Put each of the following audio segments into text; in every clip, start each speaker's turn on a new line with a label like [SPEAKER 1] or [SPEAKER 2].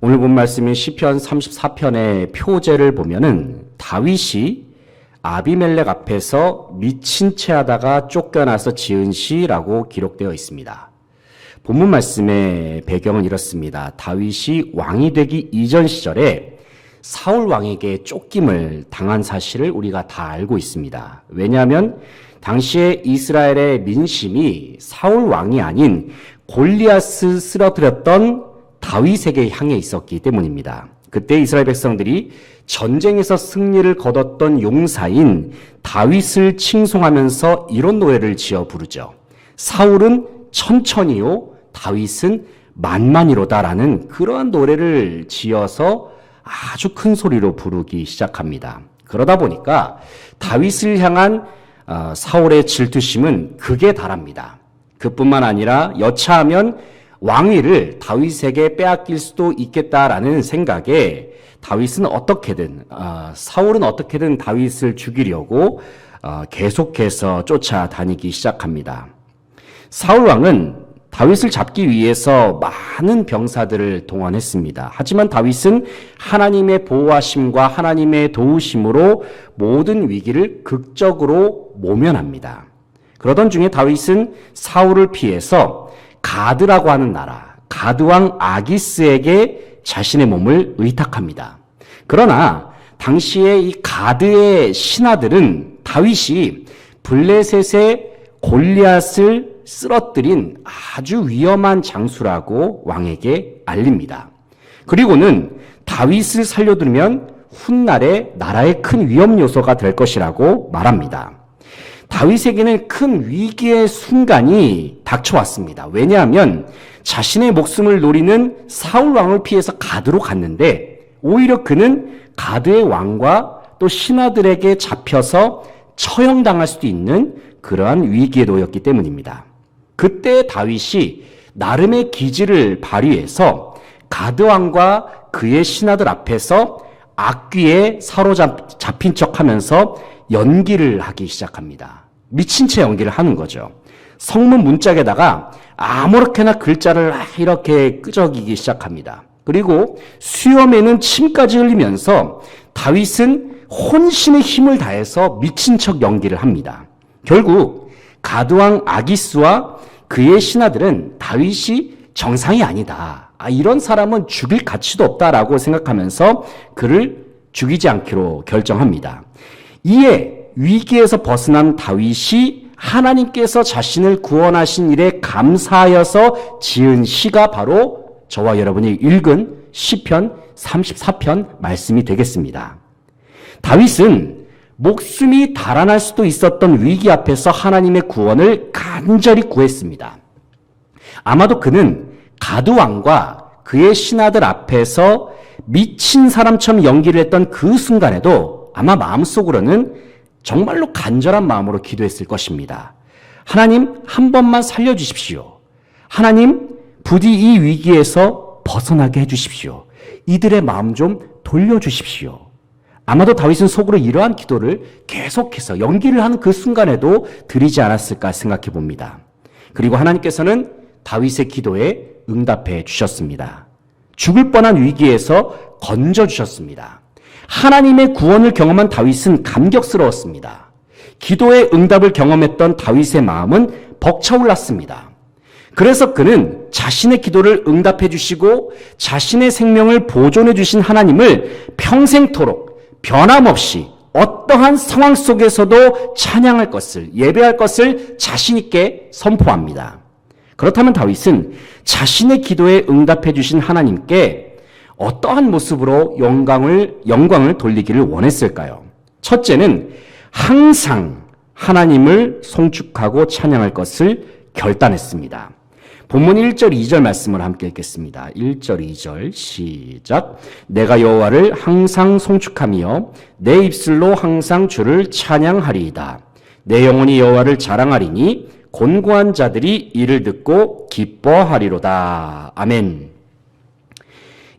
[SPEAKER 1] 오늘 본 말씀인 시편 34편의 표제를 보면은 다윗이 아비멜렉 앞에서 미친 채 하다가 쫓겨나서 지은 시라고 기록되어 있습니다. 본문 말씀의 배경은 이렇습니다. 다윗이 왕이 되기 이전 시절에 사울 왕에게 쫓김을 당한 사실을 우리가 다 알고 있습니다. 왜냐하면 당시에 이스라엘의 민심이 사울 왕이 아닌 골리앗을 쓰러뜨렸던 다윗에게 향해 있었기 때문입니다. 그때 이스라엘 백성들이 전쟁에서 승리를 거뒀던 용사인 다윗을 칭송하면서 이런 노래를 지어 부르죠. 사울은 천천히요, 다윗은 만만히로다라는 그러한 노래를 지어서 아주 큰 소리로 부르기 시작합니다. 그러다 보니까 다윗을 향한 사울의 질투심은 극에 달합니다. 그뿐만 아니라 여차하면 왕위를 다윗에게 빼앗길 수도 있겠다라는 생각에 사울은 어떻게든 다윗을 죽이려고 계속해서 쫓아다니기 시작합니다. 사울 왕은 다윗을 잡기 위해서 많은 병사들을 동원했습니다. 하지만 다윗은 하나님의 보호하심과 하나님의 도우심으로 모든 위기를 극적으로 모면합니다. 그러던 중에 다윗은 사울을 피해서 가드라고 하는 나라, 가드왕 아기스에게 자신의 몸을 의탁합니다. 그러나 당시에 이 가드의 신하들은 다윗이 블레셋의 골리앗을 쓰러뜨린 아주 위험한 장수라고 왕에게 알립니다. 그리고는 다윗을 살려두면 훗날에 나라의 큰 위험 요소가 될 것이라고 말합니다. 다윗에게는 큰 위기의 순간이 닥쳐왔습니다. 왜냐하면 자신의 목숨을 노리는 사울 왕을 피해서 가드로 갔는데 오히려 그는 가드의 왕과 또 신하들에게 잡혀서 처형당할 수도 있는 그러한 위기에 놓였기 때문입니다. 그때 다윗이 나름의 기지를 발휘해서 가드 왕과 그의 신하들 앞에서 악귀에 사로잡힌 척하면서 연기를 하기 시작합니다. 미친 채 연기를 하는 거죠. 성문 문짝에다가 아무렇게나 글자를 이렇게 끄적이기 시작합니다. 그리고 수염에는 침까지 흘리면서 다윗은 혼신의 힘을 다해서 미친 척 연기를 합니다. 결국 가드왕 아기스와 그의 신하들은 다윗이 정상이 아니다. 이런 사람은 죽일 가치도 없다라고 생각하면서 그를 죽이지 않기로 결정합니다. 이에 위기에서 벗어난 다윗이 하나님께서 자신을 구원하신 일에 감사하여서 지은 시가 바로 저와 여러분이 읽은 시편 34편 말씀이 되겠습니다. 다윗은 목숨이 달아날 수도 있었던 위기 앞에서 하나님의 구원을 간절히 구했습니다. 아마도 그는 가드 왕과 그의 신하들 앞에서 미친 사람처럼 연기를 했던 그 순간에도 아마 마음속으로는 정말로 간절한 마음으로 기도했을 것입니다. 하나님, 한 번만 살려주십시오. 하나님, 부디 이 위기에서 벗어나게 해주십시오. 이들의 마음 좀 돌려주십시오. 아마도 다윗은 속으로 이러한 기도를 계속해서 연기를 하는 그 순간에도 드리지 않았을까 생각해 봅니다. 그리고 하나님께서는 다윗의 기도에 응답해 주셨습니다. 죽을 뻔한 위기에서 건져주셨습니다. 하나님의 구원을 경험한 다윗은 감격스러웠습니다. 기도의 응답을 경험했던 다윗의 마음은 벅차올랐습니다. 그래서 그는 자신의 기도를 응답해 주시고 자신의 생명을 보존해 주신 하나님을 평생토록 변함없이 어떠한 상황 속에서도 찬양할 것을, 예배할 것을 자신 있게 선포합니다. 그렇다면 다윗은 자신의 기도에 응답해 주신 하나님께 어떠한 모습으로 영광을 돌리기를 원했을까요? 첫째는 항상 하나님을 송축하고 찬양할 것을 결단했습니다. 본문 1절, 2절 말씀을 함께 읽겠습니다. 1절, 2절 시작. 내가 여호와를 항상 송축하며 내 입술로 항상 주를 찬양하리이다. 내 영혼이 여호와를 자랑하리니 곤고한 자들이 이를 듣고 기뻐하리로다. 아멘.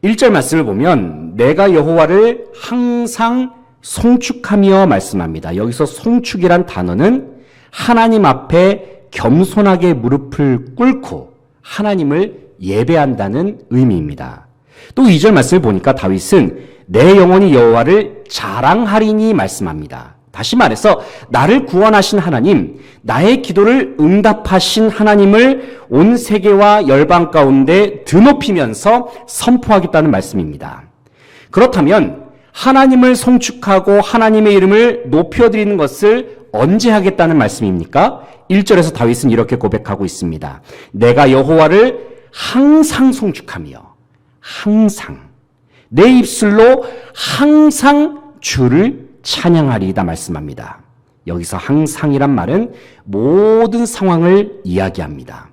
[SPEAKER 1] 1절 말씀을 보면 내가 여호와를 항상 송축하며 말씀합니다. 여기서 송축이란 단어는 하나님 앞에 겸손하게 무릎을 꿇고 하나님을 예배한다는 의미입니다. 또 2절 말씀을 보니까 다윗은 내 영혼이 여호와를 자랑하리니 말씀합니다. 다시 말해서 나를 구원하신 하나님, 나의 기도를 응답하신 하나님을 온 세계와 열방 가운데 드높이면서 선포하겠다는 말씀입니다. 그렇다면 하나님을 송축하고 하나님의 이름을 높여드리는 것을 언제 하겠다는 말씀입니까? 1절에서 다윗은 이렇게 고백하고 있습니다. 내가 여호와를 항상 송축하며 항상 내 입술로 항상 주를 찬양하리이다 말씀합니다. 여기서 항상이란 말은 모든 상황을 이야기합니다.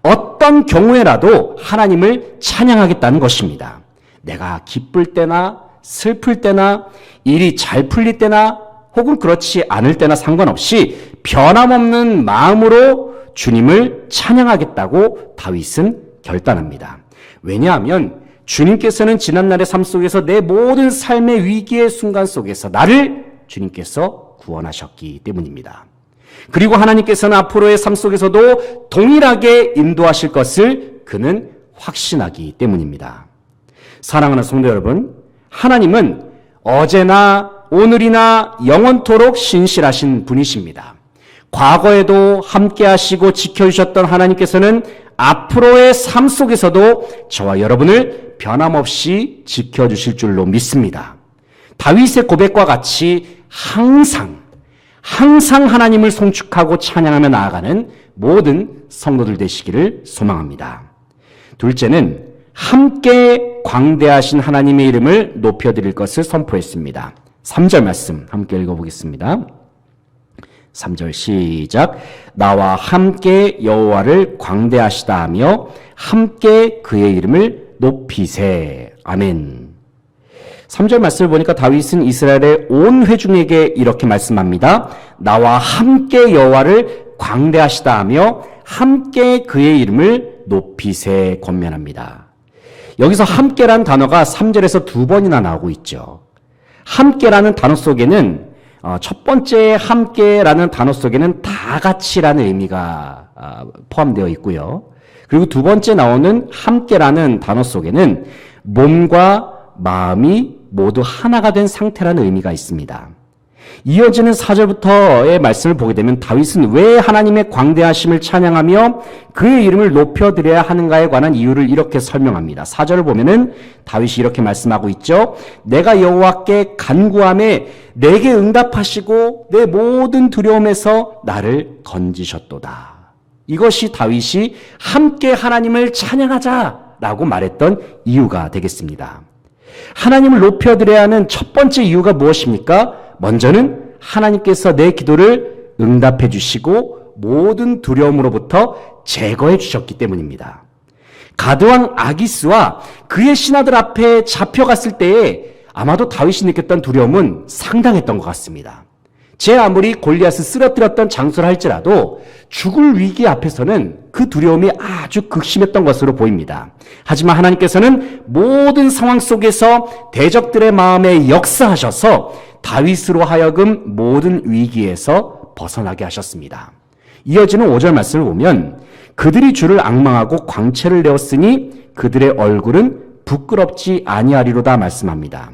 [SPEAKER 1] 어떤 경우에라도 하나님을 찬양하겠다는 것입니다. 내가 기쁠 때나 슬플 때나 일이 잘 풀릴 때나 혹은 그렇지 않을 때나 상관없이 변함없는 마음으로 주님을 찬양하겠다고 다윗은 결단합니다. 왜냐하면 주님께서는 지난날의 삶 속에서 내 모든 삶의 위기의 순간 속에서 나를 주님께서 구원하셨기 때문입니다. 그리고 하나님께서는 앞으로의 삶 속에서도 동일하게 인도하실 것을 그는 확신하기 때문입니다. 사랑하는 성도 여러분, 하나님은 어제나 오늘이나 영원토록 신실하신 분이십니다. 과거에도 함께 하시고 지켜주셨던 하나님께서는 앞으로의 삶 속에서도 저와 여러분을 변함없이 지켜주실 줄로 믿습니다. 다윗의 고백과 같이 항상 하나님을 송축하고 찬양하며 나아가는 모든 성도들 되시기를 소망합니다. 둘째는 함께 광대하신 하나님의 이름을 높여드릴 것을 선포했습니다. 3절 말씀 함께 읽어보겠습니다. 3절 시작. 나와 함께 여호와를 광대하시다 하며 함께 그의 이름을 높이세. 아멘. 3절 말씀을 보니까 다윗은 이스라엘의 온 회중에게 이렇게 말씀합니다. 나와 함께 여호와를 광대하시다 하며 함께 그의 이름을 높이세 권면합니다. 여기서 함께라는 단어가 3절에서 2번이나 나오고 있죠. 함께라는 단어 속에는 첫 번째 함께라는 단어 속에는 다 같이라는 의미가 포함되어 있고요. 그리고 두 번째 나오는 함께라는 단어 속에는 몸과 마음이 모두 하나가 된 상태라는 의미가 있습니다. 이어지는 4절부터의 말씀을 보게 되면 다윗은 왜 하나님의 광대하심을 찬양하며 그의 이름을 높여드려야 하는가에 관한 이유를 이렇게 설명합니다. 4절을 보면은 다윗이 이렇게 말씀하고 있죠. 내가 여호와께 간구하매 내게 응답하시고 내 모든 두려움에서 나를 건지셨도다. 이것이 다윗이 함께 하나님을 찬양하자라고 말했던 이유가 되겠습니다. 하나님을 높여드려야 하는 첫 번째 이유가 무엇입니까? 먼저는 하나님께서 내 기도를 응답해 주시고 모든 두려움으로부터 제거해 주셨기 때문입니다. 가드왕 아기스와 그의 신하들 앞에 잡혀갔을 때에 아마도 다윗이 느꼈던 두려움은 상당했던 것 같습니다. 제 아무리 골리앗을 쓰러뜨렸던 장소를 할지라도 죽을 위기 앞에서는 그 두려움이 아주 극심했던 것으로 보입니다. 하지만 하나님께서는 모든 상황 속에서 대적들의 마음에 역사하셔서 다윗으로 하여금 모든 위기에서 벗어나게 하셨습니다. 이어지는 5절 말씀을 보면 그들이 주를 앙망하고 광채를 내었으니 그들의 얼굴은 부끄럽지 아니하리로다 말씀합니다.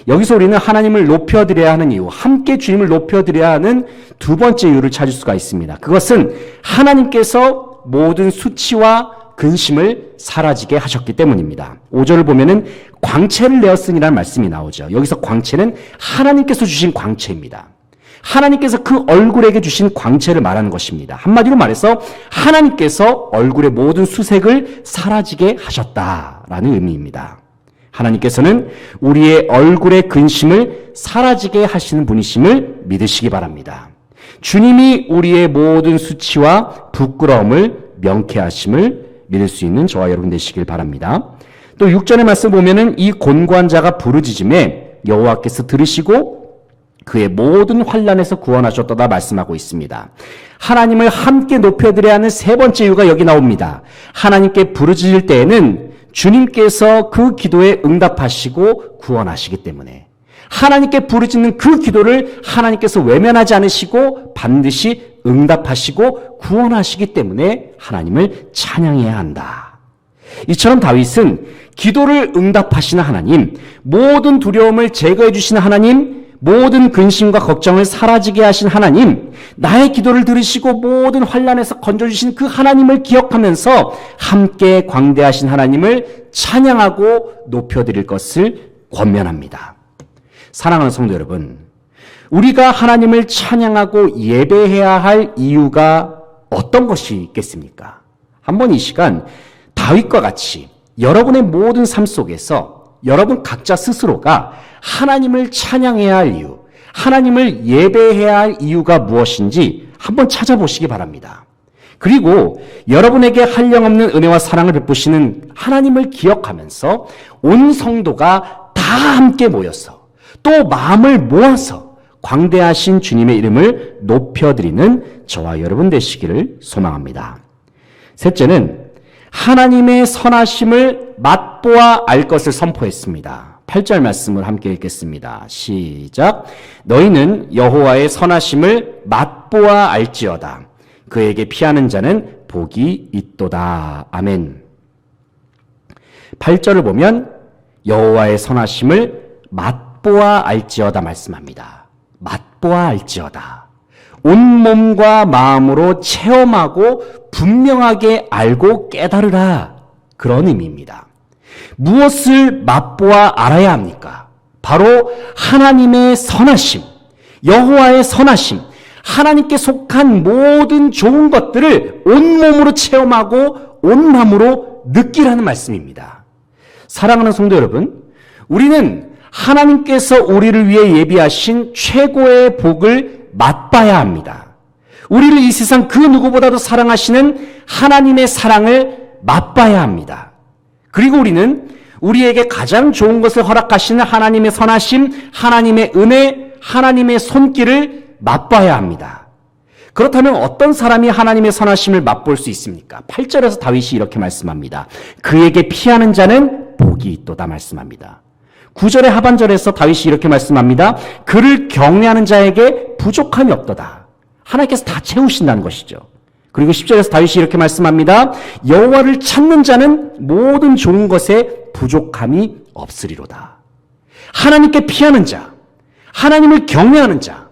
[SPEAKER 1] 여기서 우리는 하나님을 높여드려야 하는 이유, 함께 주님을 높여드려야 하는 두 번째 이유를 찾을 수가 있습니다. 그것은 하나님께서 모든 수치와 근심을 사라지게 하셨기 때문입니다. 5절을 보면은 광채를 내었으니라는 말씀이 나오죠. 여기서 광채는 하나님께서 주신 광채입니다. 하나님께서 그 얼굴에게 주신 광채를 말하는 것입니다. 한마디로 말해서 하나님께서 얼굴의 모든 수색을 사라지게 하셨다라는 의미입니다. 하나님께서는 우리의 얼굴의 근심을 사라지게 하시는 분이심을 믿으시기 바랍니다. 주님이 우리의 모든 수치와 부끄러움을 명쾌하심을 믿을 수 있는 저와 여러분 되시길 바랍니다. 또 6절의 말씀 보면은 이 곤고한 자가 부르짖음에 여호와께서 들으시고 그의 모든 환난에서 구원하셨도다 말씀하고 있습니다. 하나님을 함께 높여드려야 하는 세 번째 이유가 여기 나옵니다. 하나님께 부르짖을 때에는 주님께서 그 기도에 응답하시고 구원하시기 때문에 하나님께 부르짖는 그 기도를 하나님께서 외면하지 않으시고 반드시 응답하시고 구원하시기 때문에 하나님을 찬양해야 한다. 이처럼 다윗은 기도를 응답하시는 하나님, 모든 두려움을 제거해 주시는 하나님, 모든 근심과 걱정을 사라지게 하신 하나님, 나의 기도를 들으시고 모든 환난에서 건져주신 그 하나님을 기억하면서 함께 광대하신 하나님을 찬양하고 높여드릴 것을 권면합니다. 사랑하는 성도 여러분, 우리가 하나님을 찬양하고 예배해야 할 이유가 어떤 것이 있겠습니까? 한번 이 시간 다윗과 같이 여러분의 모든 삶 속에서 여러분 각자 스스로가 하나님을 찬양해야 할 이유, 하나님을 예배해야 할 이유가 무엇인지 한번 찾아보시기 바랍니다. 그리고 여러분에게 한량없는 은혜와 사랑을 베푸시는 하나님을 기억하면서 온 성도가 다 함께 모여서 또 마음을 모아서 광대하신 주님의 이름을 높여드리는 저와 여러분 되시기를 소망합니다. 셋째는 하나님의 선하심을 맛보아 알 것을 선포했습니다. 8절 말씀을 함께 읽겠습니다. 시작. 너희는 여호와의 선하심을 맛보아 알지어다. 그에게 피하는 자는 복이 있도다. 아멘. 8절을 보면 여호와의 선하심을 맛보아 알지어다 말씀합니다. 맛보아 알지어다. 온몸과 마음으로 체험하고 분명하게 알고 깨달으라. 그런 의미입니다. 무엇을 맛보아 알아야 합니까? 바로 하나님의 선하심, 여호와의 선하심, 하나님께 속한 모든 좋은 것들을 온몸으로 체험하고 온 마음으로 느끼라는 말씀입니다. 사랑하는 성도 여러분, 우리는 하나님께서 우리를 위해 예비하신 최고의 복을 맛봐야 합니다. 우리를 이 세상 그 누구보다도 사랑하시는 하나님의 사랑을 맛봐야 합니다. 그리고 우리는 우리에게 가장 좋은 것을 허락하시는 하나님의 선하심, 하나님의 은혜, 하나님의 손길을 맛봐야 합니다. 그렇다면 어떤 사람이 하나님의 선하심을 맛볼 수 있습니까? 8절에서 다윗이 이렇게 말씀합니다. 그에게 피하는 자는 복이 있도다 말씀합니다. 9절의 하반절에서 다윗이 이렇게 말씀합니다. 그를 경외하는 자에게 부족함이 없도다. 하나님께서 다 채우신다는 것이죠. 그리고 10절에서 다윗이 이렇게 말씀합니다. 여호와를 찾는 자는 모든 좋은 것에 부족함이 없으리로다. 하나님께 피하는 자, 하나님을 경외하는 자,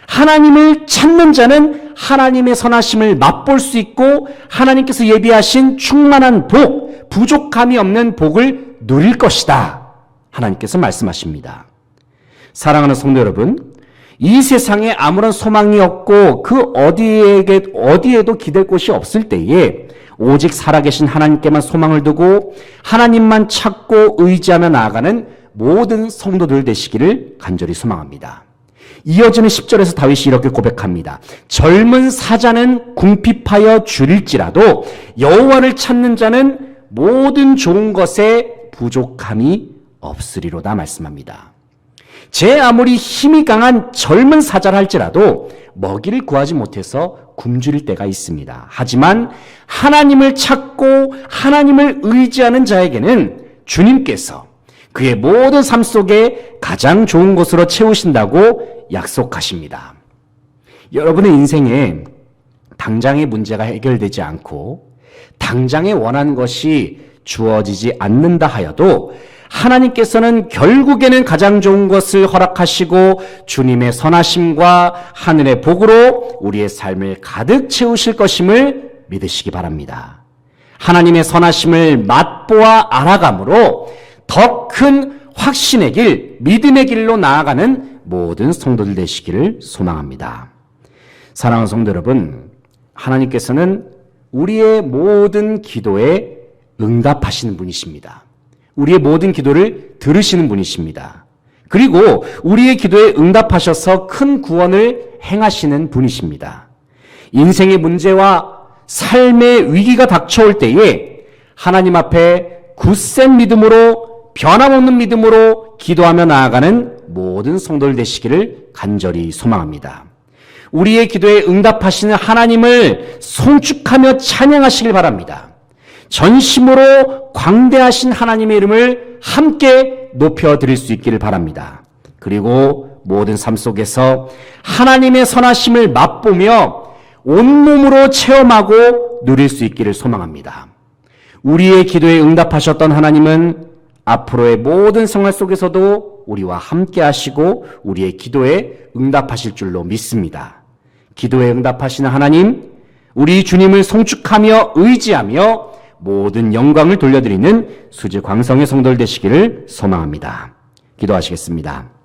[SPEAKER 1] 하나님을 찾는 자는 하나님의 선하심을 맛볼 수 있고 하나님께서 예비하신 충만한 복, 부족함이 없는 복을 누릴 것이다. 하나님께서 말씀하십니다. 사랑하는 성도 여러분, 이 세상에 아무런 소망이 없고 그 어디에도 기댈 곳이 없을 때에 오직 살아계신 하나님께만 소망을 두고 하나님만 찾고 의지하며 나아가는 모든 성도들 되시기를 간절히 소망합니다. 이어지는 10절에서 다윗이 이렇게 고백합니다. 젊은 사자는 궁핍하여 줄일지라도 여호와를 찾는 자는 모든 좋은 것에 부족함이 없으리로다 말씀합니다. 제 아무리 힘이 강한 젊은 사자라 할지라도 먹이를 구하지 못해서 굶주릴 때가 있습니다. 하지만 하나님을 찾고 하나님을 의지하는 자에게는 주님께서 그의 모든 삶 속에 가장 좋은 것으로 채우신다고 약속하십니다. 여러분의 인생에 당장의 문제가 해결되지 않고 당장에 원하는 것이 주어지지 않는다 하여도 하나님께서는 결국에는 가장 좋은 것을 허락하시고 주님의 선하심과 하늘의 복으로 우리의 삶을 가득 채우실 것임을 믿으시기 바랍니다. 하나님의 선하심을 맛보아 알아감으로 더 큰 확신의 길, 믿음의 길로 나아가는 모든 성도들 되시기를 소망합니다. 사랑하는 성도 여러분, 하나님께서는 우리의 모든 기도에 응답하시는 분이십니다. 우리의 모든 기도를 들으시는 분이십니다. 그리고 우리의 기도에 응답하셔서 큰 구원을 행하시는 분이십니다. 인생의 문제와 삶의 위기가 닥쳐올 때에 하나님 앞에 굳센 믿음으로 변함없는 믿음으로 기도하며 나아가는 모든 성도들 되시기를 간절히 소망합니다. 우리의 기도에 응답하시는 하나님을 송축하며 찬양하시길 바랍니다. 전심으로 광대하신 하나님의 이름을 함께 높여드릴 수 있기를 바랍니다. 그리고 모든 삶 속에서 하나님의 선하심을 맛보며 온몸으로 체험하고 누릴 수 있기를 소망합니다. 우리의 기도에 응답하셨던 하나님은 앞으로의 모든 생활 속에서도 우리와 함께 하시고 우리의 기도에 응답하실 줄로 믿습니다. 기도에 응답하시는 하나님, 우리 주님을 송축하며 의지하며 모든 영광을 돌려드리는 수지 광성의 성도들 되시기를 소망합니다. 기도하시겠습니다.